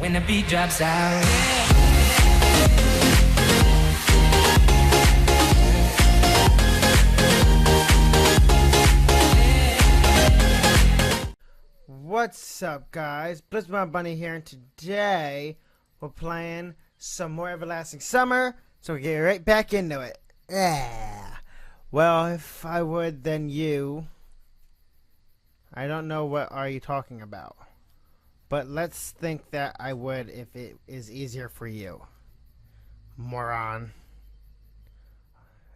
when the beat drops out. What's up, guys? Blizzbomb Bunny here, and today we're playing some more Everlasting Summer, so we get right back into it. Yeah. Well, if I would, then you. I don't know what are you talking about, but let's think that I would if it is easier for you. Moron.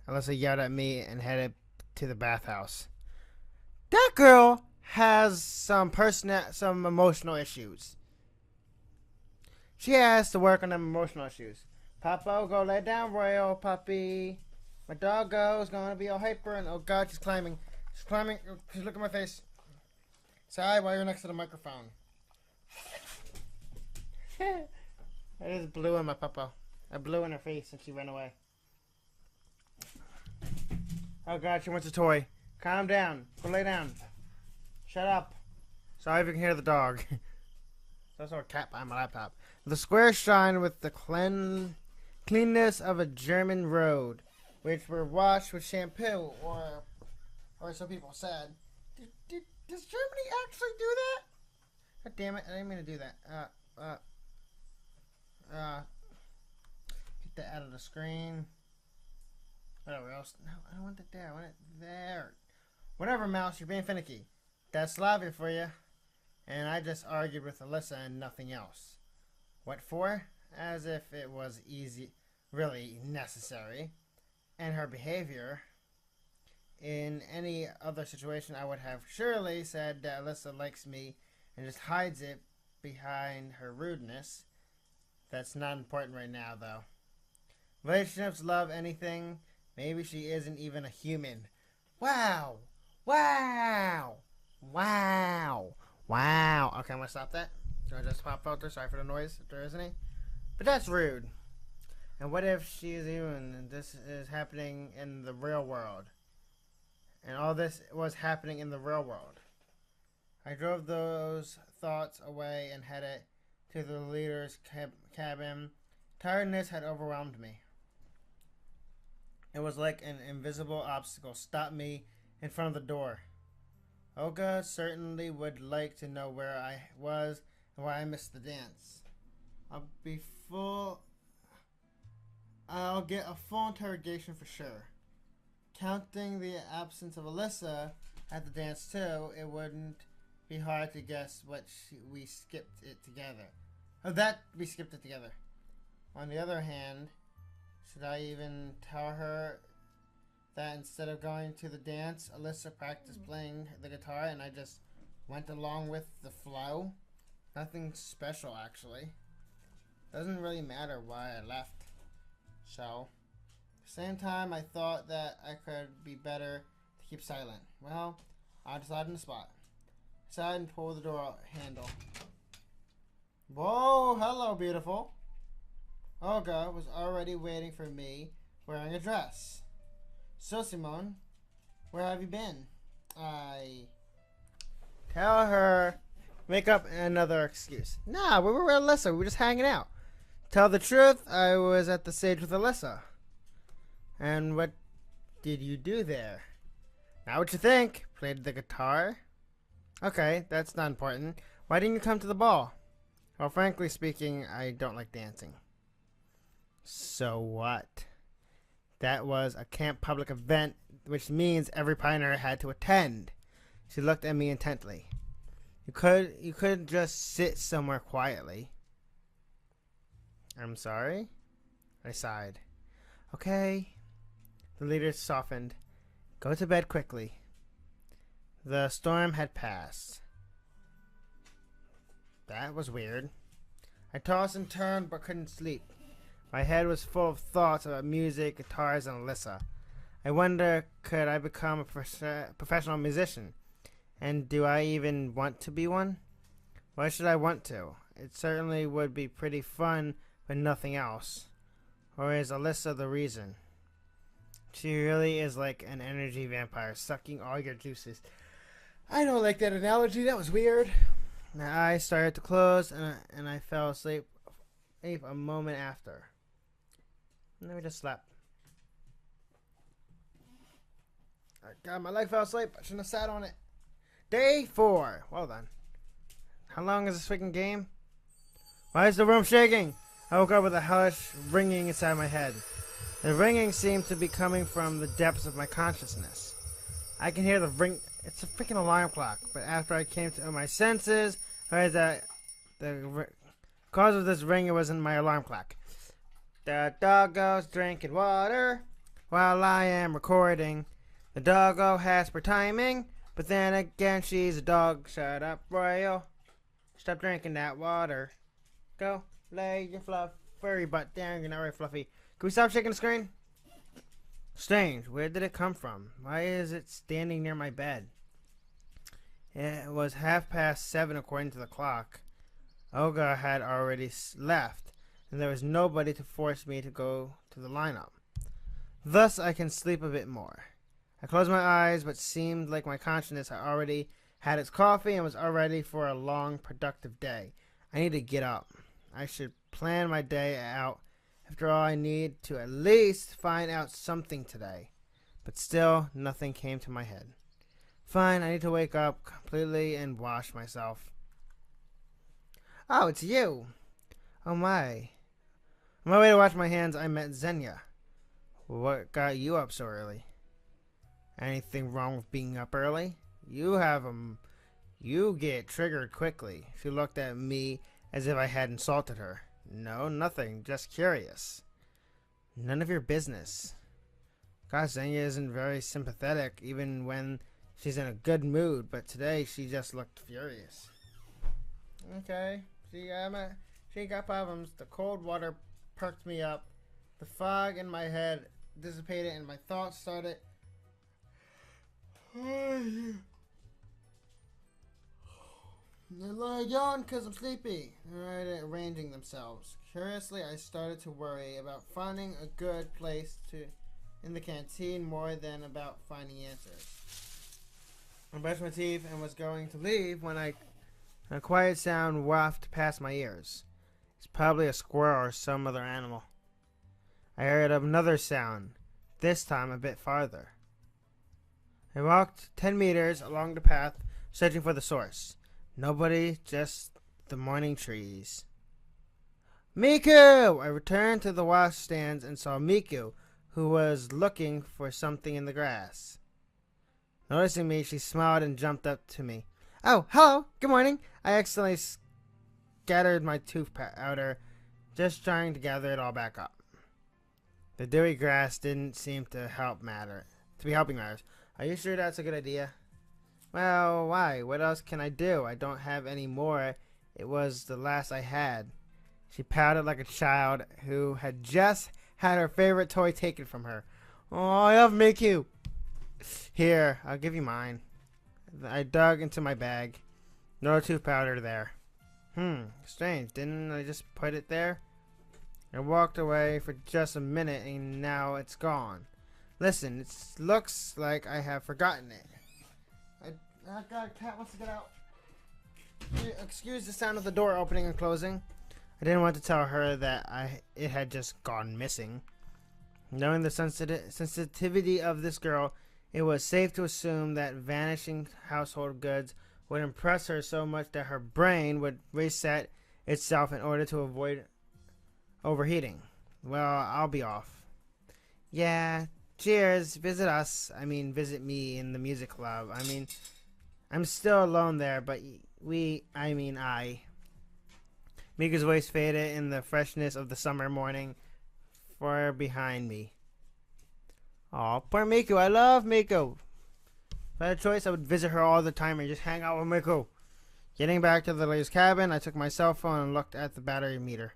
Unless they yelled at me and headed to the bathhouse. That girl has some emotional issues. She has to work on them emotional issues. Papa, go lay down, Royal puppy. My doggo's gonna be all hyper and oh god, she's climbing. She's climbing. She's looking at my face. Say while you're next to the microphone. I just blew in my papa. I blew in her face and she ran away. Oh god, she wants a toy. Calm down. Go lay down. Shut up. Sorry if you can hear the dog. There's also a cat behind my laptop. The squares shine with the cleanness of a German road, which were washed with shampoo, or so people said. Does Germany actually do that? God damn it! I didn't mean to do that. Get that out of the screen. Whatever else. No, I don't want it there. I want it there. Whatever, mouse. You're being finicky. That's Slavic for you. And I just argued with Alyssa and nothing else. What for? As if it was really necessary. And her behavior. In any other situation, I would have surely said that Alyssa likes me and just hides it behind her rudeness. That's not important right now, though. Relationships, love, anything. Maybe she isn't even a human. Wow! Wow! Wow! Wow! Okay, I'm gonna stop that. Do I just pop filter? Sorry for the noise, if there is any. But that's rude. And what if she's even, this is happening in the real world? And all this was happening in the real world. I drove those thoughts away and headed to the leader's cabin. Tiredness had overwhelmed me. It was like an invisible obstacle stopped me in front of the door. Olga certainly would like to know where I was and why I missed the dance. I'll get a full interrogation for sure. Counting the absence of Alyssa at the dance too, it wouldn't be hard to guess we skipped it together. We skipped it together. On the other hand, should I even tell her that instead of going to the dance, Alyssa practiced playing the guitar and I just went along with the flow? Nothing special, actually. Doesn't really matter why I left. So, at the same time, I thought that I could be better to keep silent. Well, I decided on the spot. Decided and pull the door handle. Whoa, hello, beautiful. Olga was already waiting for me wearing a dress. So, Simone, where have you been? I tell her, make up another excuse. Nah, we were with Alyssa. We were just hanging out. Tell the truth, I was at the stage with Alyssa. And what did you do there? Not what you think. Played the guitar? Okay, that's not important. Why didn't you come to the ball? Well, frankly speaking, I don't like dancing. So what? That was a camp public event, which means every pioneer had to attend. She looked at me intently. You could just sit somewhere quietly. I'm sorry? I sighed. Okay. The leader softened. Go to bed quickly. The storm had passed. That was weird. I tossed and turned but couldn't sleep. My head was full of thoughts about music, guitars, and Alyssa. I wonder, could I become a professional musician? And do I even want to be one? Why should I want to? It certainly would be pretty fun, but nothing else. Or is Alyssa the reason? She really is like an energy vampire, sucking all your juices. I don't like that analogy. That was weird. My eyes started to close, and I fell asleep a moment after. Let me just slept. God, my leg fell asleep. I shouldn't have sat on it. Day 4. Well done. How long is this freaking game? Why is the room shaking? I woke up with a hellish ringing inside my head. The ringing seemed to be coming from the depths of my consciousness. I can hear the ring. It's a freaking alarm clock. But after I came to my senses, I realized that the cause of this ring, it wasn't my alarm clock. The doggo's drinking water while I am recording. The doggo has poor timing, but then again, she's a dog. Shut up, Royal. Stop drinking that water. Go lay your furry butt down. You're not very fluffy. Can we stop shaking the screen? Strange. Where did it come from? Why is it standing near my bed? It was 7:30 according to the clock. Olga had already left, and there was nobody to force me to go to the lineup. Thus, I can sleep a bit more. I closed my eyes, but seemed like my consciousness had already had its coffee and was all ready for a long, productive day. I need to get up. I should plan my day out. After all, I need to at least find out something today. But still, nothing came to my head. Fine, I need to wake up completely and wash myself. Oh, it's you. Oh my. On my way to wash my hands, I met Xenia. What got you up so early? Anything wrong with being up early? You get triggered quickly. She looked at me as if I had insulted her. No, nothing. Just curious. None of your business. Gosh, Xenia isn't very sympathetic, even when she's in a good mood, but today she just looked furious. Okay. She got problems. The cold water perked me up. The fog in my head dissipated and my thoughts started I yawned because I'm sleepy. Arranging themselves. Curiously, I started to worry about finding a good place in the canteen more than about finding answers. I brushed my teeth and was going to leave when a quiet sound wafted past my ears. It's probably a squirrel or some other animal. I heard another sound, this time a bit farther. I walked 10 meters along the path, searching for the source. Nobody, just the morning trees. Miku! I returned to the washstands and saw Miku, who was looking for something in the grass. Noticing me, she smiled and jumped up to me. Oh, hello! Good morning! I accidentally scattered my tooth powder, just trying to gather it all back up. The dewy grass didn't seem to be helping matters. Are you sure that's a good idea? Well, why? What else can I do? I don't have any more. It was the last I had. She pouted like a child who had just had her favorite toy taken from her. Oh, I love Miku. Here, I'll give you mine. I dug into my bag. No tooth powder there. Strange. Didn't I just put it there? I walked away for just a minute and now it's gone. Listen, it looks like I have forgotten it. Oh God, cat wants to get out. Excuse the sound of the door opening and closing. I didn't want to tell her that it had just gone missing. Knowing the sensitivity of this girl, it was safe to assume that vanishing household goods would impress her so much that her brain would reset itself in order to avoid overheating. Well, I'll be off. Yeah, cheers. Visit me in the music club. I'm still alone there, but I. Miku's voice faded in the freshness of the summer morning far behind me. Aw, poor Miku. I love Miku. If I had a choice, I would visit her all the time and just hang out with Miku. Getting back to the lady's cabin, I took my cell phone and looked at the battery meter.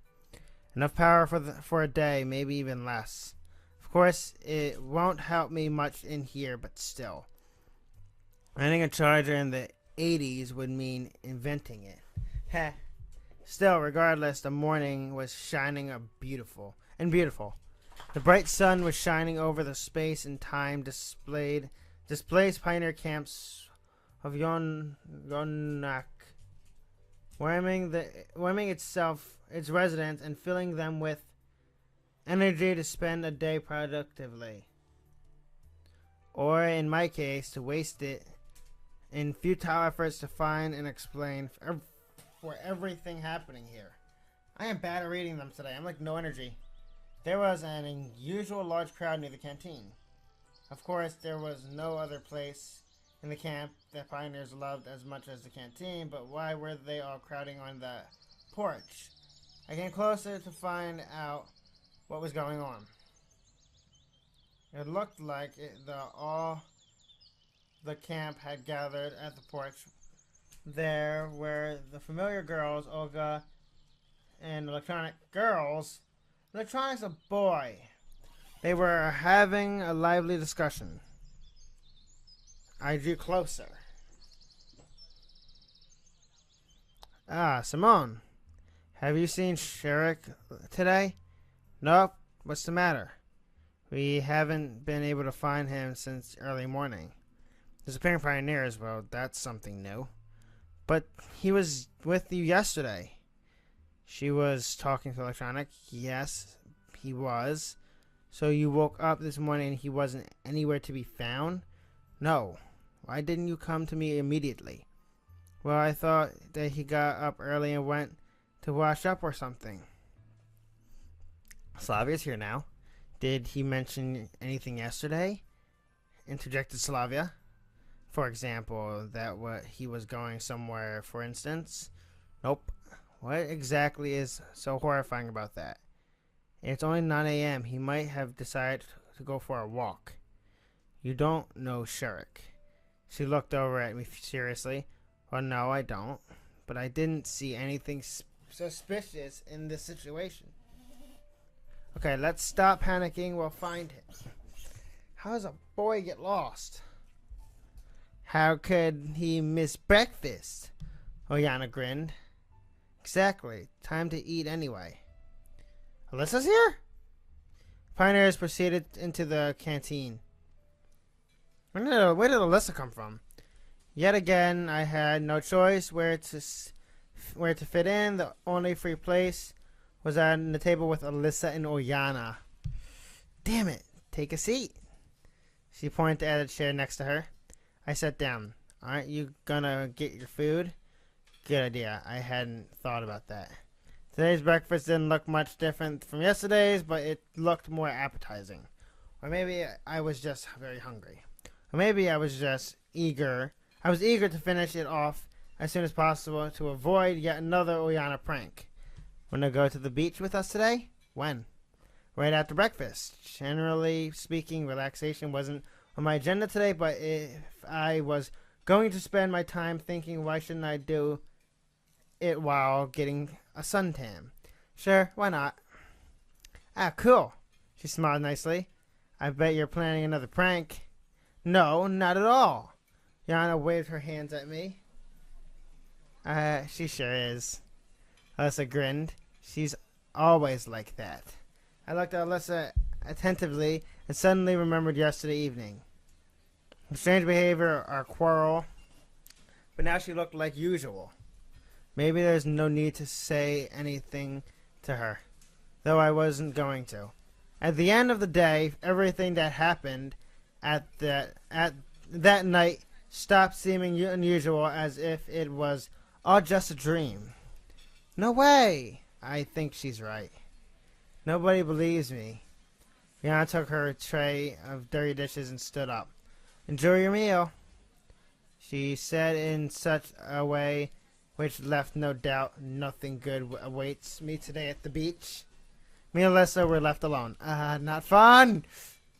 Enough power for a day, maybe even less. Of course, it won't help me much in here, but still. Finding a charger in the 80s would mean inventing it. Heh. Still, regardless, the morning was shining beautiful. The bright sun was shining over the space and time displaced pioneer camps of Yonnak. warming its residents, and filling them with energy to spend a day productively. Or, in my case, to waste it in futile efforts to find and explain for everything happening here. I am bad at reading them today. I'm like no energy. There was an unusual large crowd near the canteen. Of course, there was no other place in the camp that pioneers loved as much as the canteen, but why were they all crowding on the porch? I came closer to find out what was going on. It looked like all the camp had gathered at the porch. There were the familiar girls, Olga and Electronics a boy. They were having a lively discussion. I drew closer. Simone. Have you seen Sherrick today? Nope. What's the matter? We haven't been able to find him since early morning. Disappearing pioneers, well, that's something new. But he was with you yesterday. She was talking to Electronic. Yes, he was. So you woke up this morning and he wasn't anywhere to be found? No. Why didn't you come to me immediately? Well, I thought that he got up early and went to wash up or something. Slavia's here now. Did he mention anything yesterday? Interjected Slavia. For example, that what he was going somewhere, for instance? Nope. What exactly is so horrifying about that? It's only 9 a.m. He might have decided to go for a walk. You don't know Sherrick. She looked over at me seriously. Well, no, I don't. But I didn't see anything suspicious in this situation. Okay, let's stop panicking. We'll find him. How does a boy get lost? How could he miss breakfast? Oyana grinned. Exactly. Time to eat anyway. Alyssa's here? Pioneers proceeded into the canteen. Where did Alyssa come from? Yet again, I had no choice where to fit in. The only free place was at the table with Alyssa and Oyana. Damn it. Take a seat. She pointed at a chair next to her. I sat down. Aren't you gonna get your food? Good idea. I hadn't thought about that. Today's breakfast didn't look much different from yesterday's, but it looked more appetizing. Or maybe I was just very hungry. Or maybe I was just eager. I was eager to finish it off as soon as possible to avoid yet another Oyana prank. Wanna go to the beach with us today? When? Right after breakfast. Generally speaking, relaxation wasn't on my agenda today, but if I was going to spend my time thinking why shouldn't I do it while getting a suntan? Sure, why not? Cool. She smiled nicely. I bet you're planning another prank. No, not at all. Yana waved her hands at me. She sure is. Alyssa grinned. She's always like that. I looked at Alyssa attentively and suddenly remembered yesterday evening. Strange behavior, our quarrel. But now she looked like usual. Maybe there's no need to say anything to her, though I wasn't going to. At the end of the day, everything that happened at that night stopped seeming unusual, as if it was all just a dream. No way! I think she's right. Nobody believes me. Yana took her tray of dirty dishes and stood up. Enjoy your meal, she said in such a way which left no doubt nothing good awaits me today at the beach. Me and Alyssa were left alone. Not fun!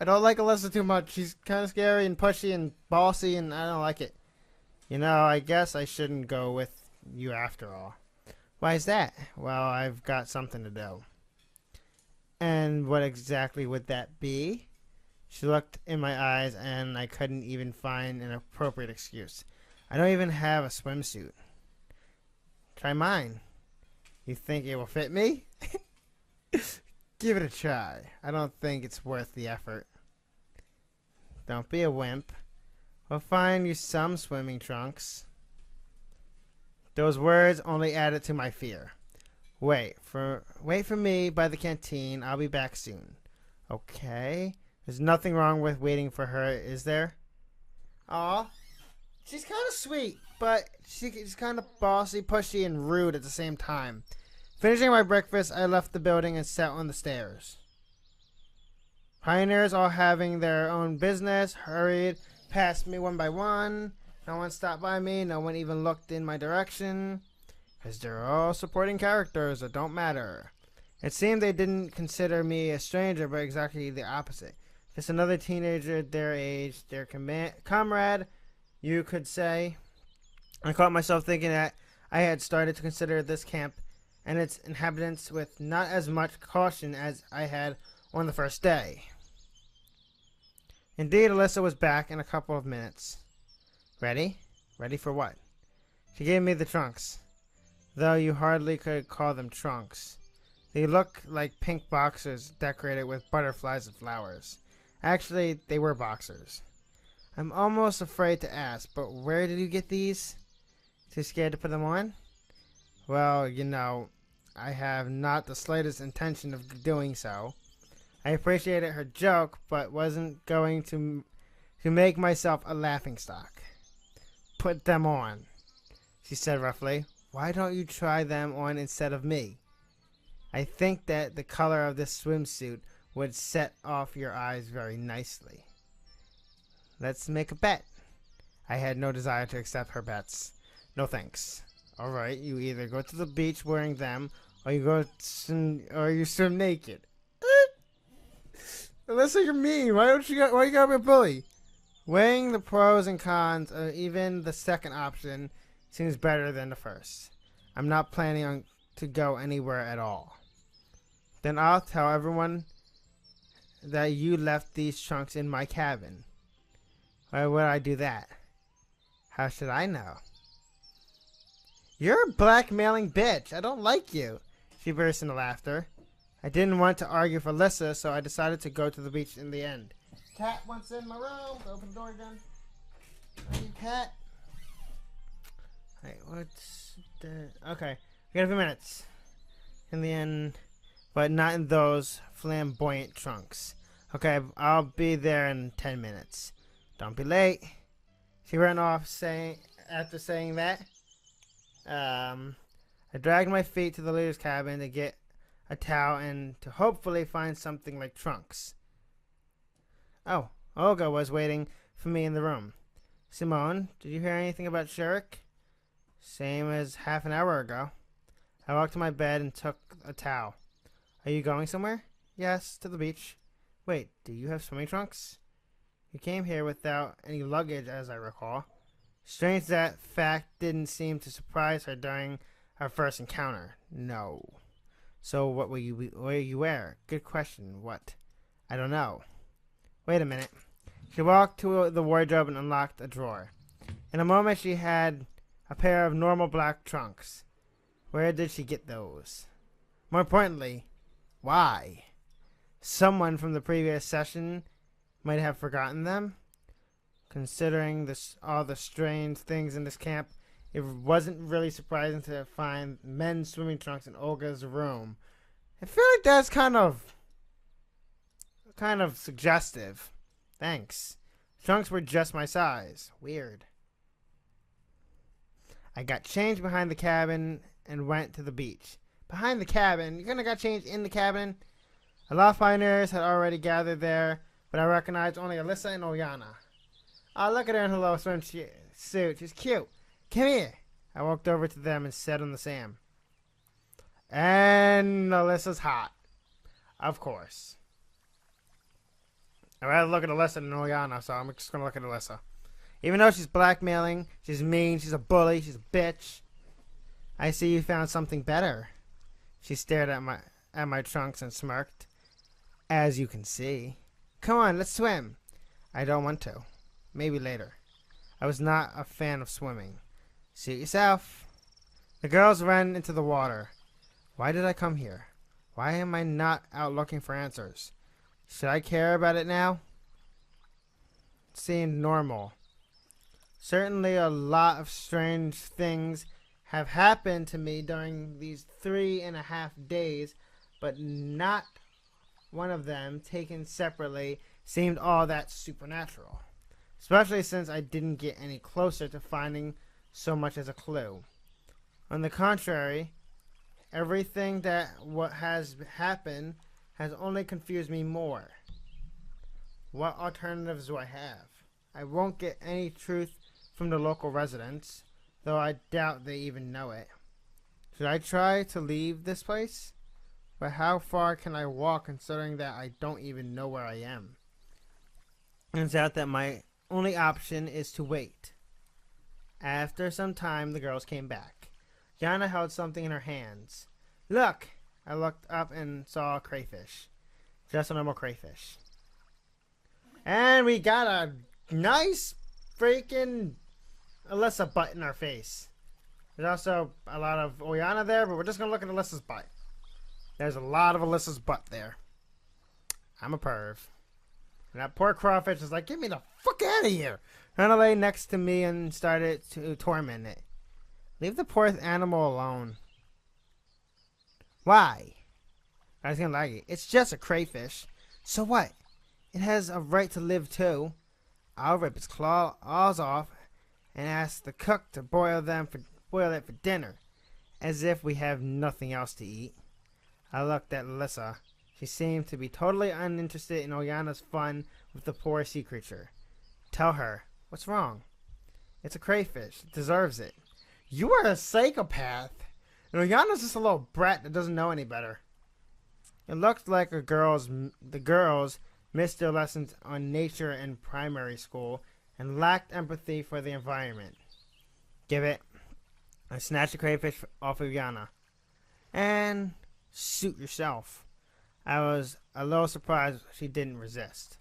I don't like Alyssa too much. She's kind of scary and pushy and bossy, and I don't like it. You know, I guess I shouldn't go with you after all. Why is that? Well, I've got something to do. And what exactly would that be? She looked in my eyes, and I couldn't even find an appropriate excuse. I don't even have a swimsuit. Try mine. You think it will fit me? Give it a try. I don't think it's worth the effort. Don't be a wimp. We'll find you some swimming trunks. Those words only added to my fear. Wait for me by the canteen. I'll be back soon. Okay. There's nothing wrong with waiting for her, is there? Aw. She's kind of sweet, but she's kind of bossy, pushy, and rude at the same time. Finishing my breakfast, I left the building and sat on the stairs. Pioneers, all having their own business, hurried past me one by one. No one stopped by me. No one even looked in my direction. Because they're all supporting characters that don't matter. It seemed they didn't consider me a stranger, but exactly the opposite. Just another teenager their age, their comrade, you could say. I caught myself thinking that I had started to consider this camp and its inhabitants with not as much caution as I had on the first day. Indeed, Alyssa was back in a couple of minutes. Ready? Ready for what? She gave me the trunks, though you hardly could call them trunks. They look like pink boxers decorated with butterflies and flowers. Actually, they were boxers. I'm almost afraid to ask, but where did you get these? Too scared to put them on? Well, you know, I have not the slightest intention of doing so. I appreciated her joke, but wasn't going to make myself a laughingstock. Put them on, she said roughly. Why don't you try them on instead of me? I think that the color of this swimsuit would set off your eyes very nicely. Let's make a bet. I had no desire to accept her bets. No thanks. Alright, you either go to the beach wearing them, or you swim naked. Alyssa, you're mean. Why you gotta be a bully? Weighing the pros and cons, even the second option seems better than the first. I'm not planning to go anywhere at all. Then I'll tell everyone that you left these trunks in my cabin. Why would I do that? How should I know? You're a blackmailing bitch. I don't like you. She burst into laughter. I didn't want to argue for Alyssa, so I decided to go to the beach in the end. Cat wants in my room. Open the door again. Are you cat? Hey, what's the... Okay, we got a few minutes. In the end, but not in those flamboyant trunks. Okay, I'll be there in 10 minutes. Don't be late. She ran off after saying that. I dragged my feet to the leader's cabin to get a towel and to hopefully find something like trunks. Oh, Olga was waiting for me in the room. Simone, did you hear anything about Shirk? Same as half an hour ago. I walked to my bed and took a towel. Are you going somewhere? Yes, to the beach. Wait, do you have swimming trunks? You came here without any luggage, as I recall. Strange that fact didn't seem to surprise her during our first encounter. No. So what will you wear? Good question. What? I don't know. Wait a minute. She walked to the wardrobe and unlocked a drawer. In a moment, she had a pair of normal black trunks. Where did she get those? More importantly, why? Someone from the previous session might have forgotten them. Considering all the strange things in this camp, it wasn't really surprising to find men's swimming trunks in Olga's room. I feel like that's kind of suggestive. Thanks. Trunks were just my size. Weird. I got changed behind the cabin and went to the beach. Behind the cabin? You're gonna got changed in the cabin? A lot of pioneers had already gathered there, but I recognized only Alyssa and Oyana. Oh, look at her in her little swimsuit. She's cute. Come here. I walked over to them and sat on the sand. And Alyssa's hot. Of course. I'd rather look at Alyssa than Oyana, so I'm just going to look at Alyssa. Even though she's blackmailing, she's mean, she's a bully, she's a bitch. I see you found something better. She stared at my trunks and smirked. As you can see. Come on, let's swim. I don't want to. Maybe later. I was not a fan of swimming. Suit yourself. The girls ran into the water. Why did I come here? Why am I not out looking for answers? Should I care about it now? It seemed normal. Certainly a lot of strange things have happened to me during these 3.5 days, but not one of them, taken separately, seemed all that supernatural. Especially since I didn't get any closer to finding so much as a clue. On the contrary, everything that what has happened has only confused me more. What alternatives do I have? I won't get any truth from the local residents, though I doubt they even know it. Should I try to leave this place? But how far can I walk considering that I don't even know where I am? Turns out that my only option is to wait. After some time, the girls came back. Yana held something in her hands. Look! I looked up and saw a crayfish. Just a normal crayfish. And we got a nice freaking Alyssa butt in our face. There's also a lot of Oyana there, but we're just going to look at Alyssa's butt. There's a lot of Alyssa's butt there. I'm a perv. And that poor crawfish is like, get me the fuck out of here. Rana lay next to me and started to torment it. Leave the poor animal alone. Why? I was gonna like it. It's just a crayfish. So what? It has a right to live too. I'll rip its claws off and ask the cook to boil it for dinner, as if we have nothing else to eat. I looked at Alyssa. She seemed to be totally uninterested in Oyana's fun with the poor sea creature. Tell her, what's wrong? It's a crayfish. It deserves it. You are a psychopath. And Oyana's just a little brat that doesn't know any better. It looked like the girls missed their lessons on nature in primary school and lacked empathy for the environment. Give it. I snatched the crayfish off of Yana. And suit yourself. I was a little surprised she didn't resist.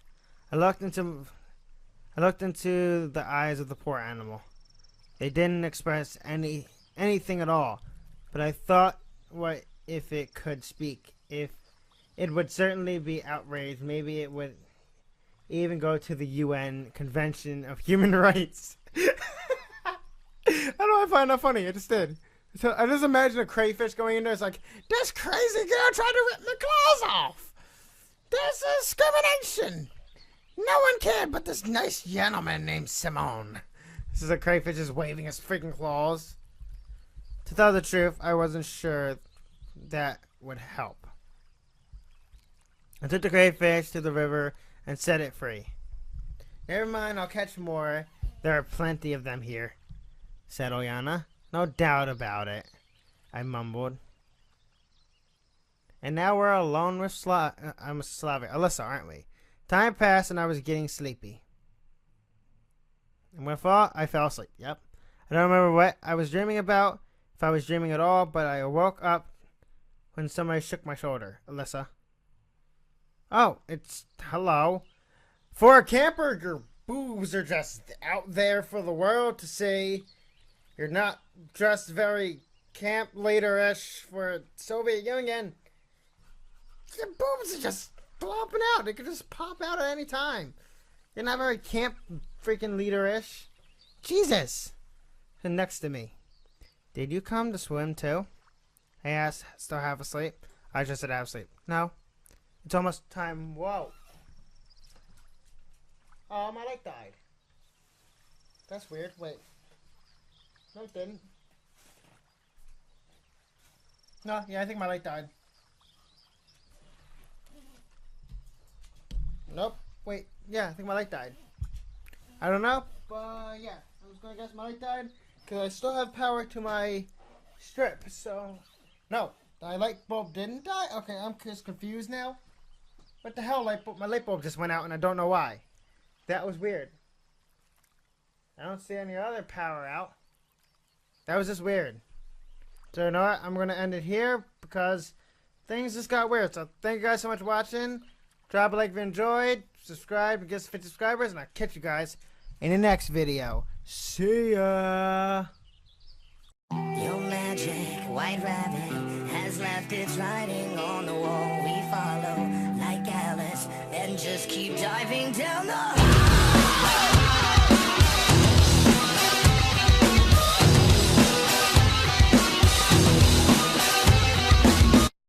I looked into the eyes of the poor animal. They didn't express anything at all, but I thought, what if it could speak? If it would certainly be outraged. Maybe it would even go to the UN Convention of Human Rights. I don't know, I find that funny. I just did. So I just imagine a crayfish going in there. It's like, this crazy girl tried to rip my claws off. This is discrimination. No one cared but this nice gentleman named Simone. This is a crayfish just waving his freaking claws. To tell the truth, I wasn't sure that would help. I took the crayfish to the river and set it free. Never mind, I'll catch more. There are plenty of them here, said Oyana. No doubt about it, I mumbled. And now we're alone with Alyssa, aren't we? Time passed and I was getting sleepy. And when I fell asleep. Yep. I don't remember what I was dreaming about, if I was dreaming at all, but I woke up when somebody shook my shoulder. Alyssa. Oh, it's hello. For a camper, your boobs are just out there for the world to see. You're not dressed very camp leader-ish for Soviet Union. Your boobs are just flopping out. They could just pop out at any time. You're not very camp freaking leader-ish. Jesus. And next to me. Did you come to swim too? I asked, still half asleep. I just said half asleep. No. It's almost time. Whoa. Oh, my light died. That's weird. Wait. No, it didn't. No, yeah, I think my light died. Nope. Wait. Yeah, I think my light died. I don't know, but yeah. I was going to guess my light died because I still have power to my strip, so... No, my light bulb didn't die? Okay, I'm just confused now. What the hell? My light bulb just went out and I don't know why. That was weird. I don't see any other power out. That was just weird. So you know what? I'm going to end it here because things just got weird. So thank you guys so much for watching. Drop a like if you enjoyed. Subscribe and get us 50 subscribers. And I'll catch you guys in the next video. See ya. Your magic white rabbit has left its writing on the wall. We follow like Alice and just keep diving down the hall.